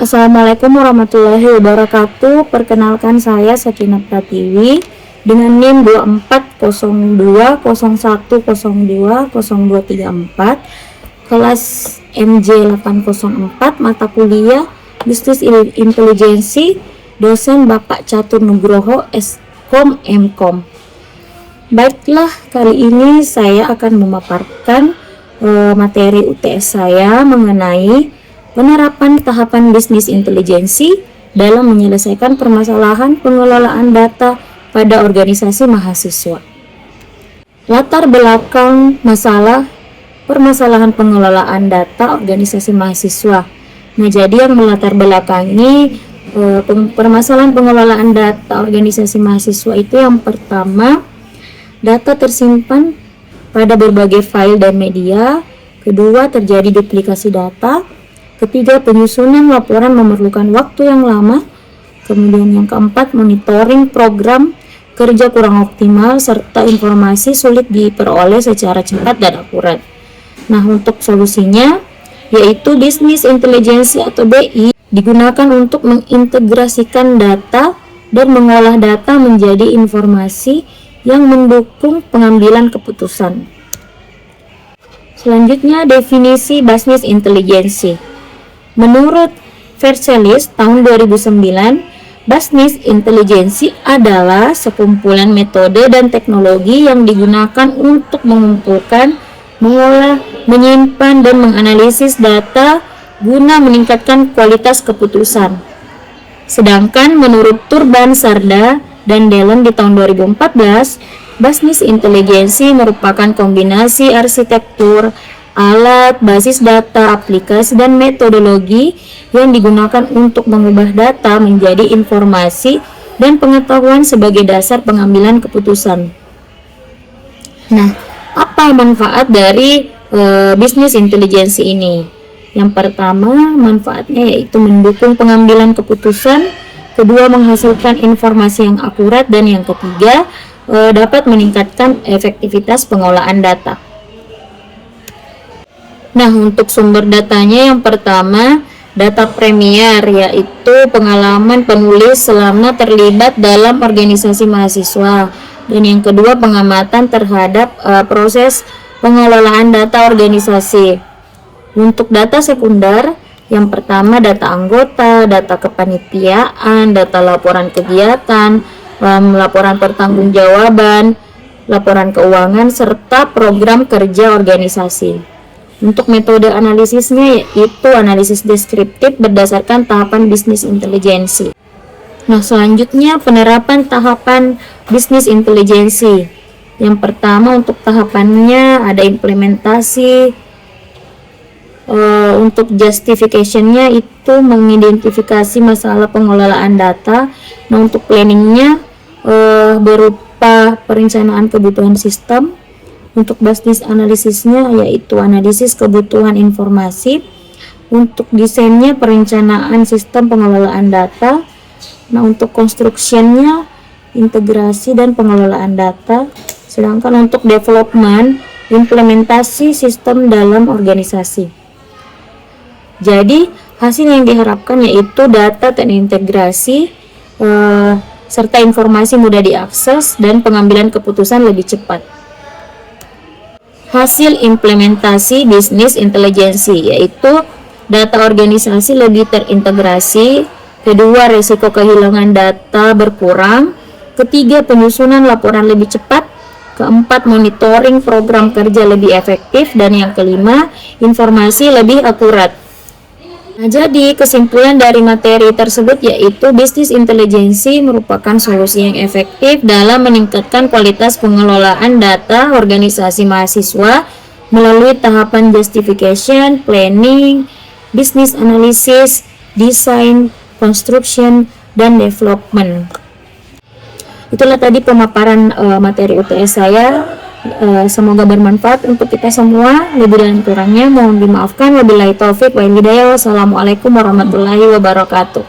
Assalamualaikum warahmatullahi wabarakatuh. Perkenalkan saya Sakinah Pratiwi dengan NIM 240201020234 kelas MJ 804 mata kuliah Bisnis Intelijensi, dosen Bapak Catur Nugroho Skom Mkom. Baiklah, kali ini saya akan memaparkan materi UTS saya mengenai penerapan tahapan bisnis intelijensi dalam menyelesaikan permasalahan pengelolaan data pada organisasi mahasiswa. Latar belakang permasalahan pengelolaan data organisasi mahasiswa. Nah, jadi yang melatar belakangi permasalahan pengelolaan data organisasi mahasiswa itu yang pertama, data tersimpan pada berbagai file dan media. Kedua, terjadi duplikasi data. Ketiga, penyusunan laporan memerlukan waktu yang lama. Kemudian yang keempat, monitoring program kerja kurang optimal serta informasi sulit diperoleh secara cepat dan akurat. Nah, untuk solusinya yaitu bisnis intelijensi atau BI digunakan untuk mengintegrasikan data dan mengolah data menjadi informasi yang mendukung pengambilan keputusan. Selanjutnya, definisi bisnis intelijensi. Menurut Vercelis tahun 2009, bisnis intelijensi adalah sekumpulan metode dan teknologi yang digunakan untuk mengumpulkan, mengolah, menyimpan, dan menganalisis data guna meningkatkan kualitas keputusan. Sedangkan menurut Turban, Sarda, dan Dellen di tahun 2014, bisnis intelijensi merupakan kombinasi arsitektur, alat, basis data, aplikasi, dan metodologi yang digunakan untuk mengubah data menjadi informasi dan pengetahuan sebagai dasar pengambilan keputusan. Nah, apa manfaat dari bisnis intelijensi ini? Yang pertama, manfaatnya yaitu mendukung pengambilan keputusan. Kedua, menghasilkan informasi yang akurat. Dan yang ketiga, dapat meningkatkan efektivitas pengolahan data. Nah, untuk sumber datanya yang pertama, data premier, yaitu pengalaman penulis selama terlibat dalam organisasi mahasiswa. Dan yang kedua, pengamatan terhadap proses pengelolaan data organisasi. Untuk data sekunder, yang pertama data anggota, data kepanitiaan, data laporan kegiatan, laporan pertanggungjawaban, laporan keuangan, serta program kerja organisasi. Untuk metode analisisnya yaitu analisis deskriptif berdasarkan tahapan bisnis intelijensi. Nah, selanjutnya penerapan tahapan bisnis intelijensi. Yang pertama, untuk tahapannya ada implementasi. Untuk justification-nya itu mengidentifikasi masalah pengelolaan data. Nah, untuk planningnya berupa perencanaan kebutuhan sistem. Untuk bisnis analisisnya yaitu analisis kebutuhan informasi. Untuk desainnya perencanaan sistem pengelolaan data. Nah, untuk construction-nya integrasi dan pengelolaan data. Sedangkan untuk development, implementasi sistem dalam organisasi. Jadi, hasil yang diharapkan yaitu data terintegrasi serta informasi mudah diakses dan pengambilan keputusan lebih cepat. Hasil implementasi bisnis intelijensi yaitu data organisasi lebih terintegrasi. Kedua, risiko kehilangan data berkurang. Ketiga, penyusunan laporan lebih cepat. Keempat, monitoring program kerja lebih efektif. Dan yang kelima, informasi lebih akurat. Nah, jadi kesimpulan dari materi tersebut yaitu bisnis intelijensi merupakan solusi yang efektif dalam meningkatkan kualitas pengelolaan data organisasi mahasiswa melalui tahapan justification, planning, business analysis, design, construction, dan development. Itulah tadi pemaparan materi UTS saya. Semoga bermanfaat untuk kita semua. Lebih dan kurangnya mohon dimaafkan. Wabillahi taufik wal hidayah. Wassalamualaikum warahmatullahi wabarakatuh.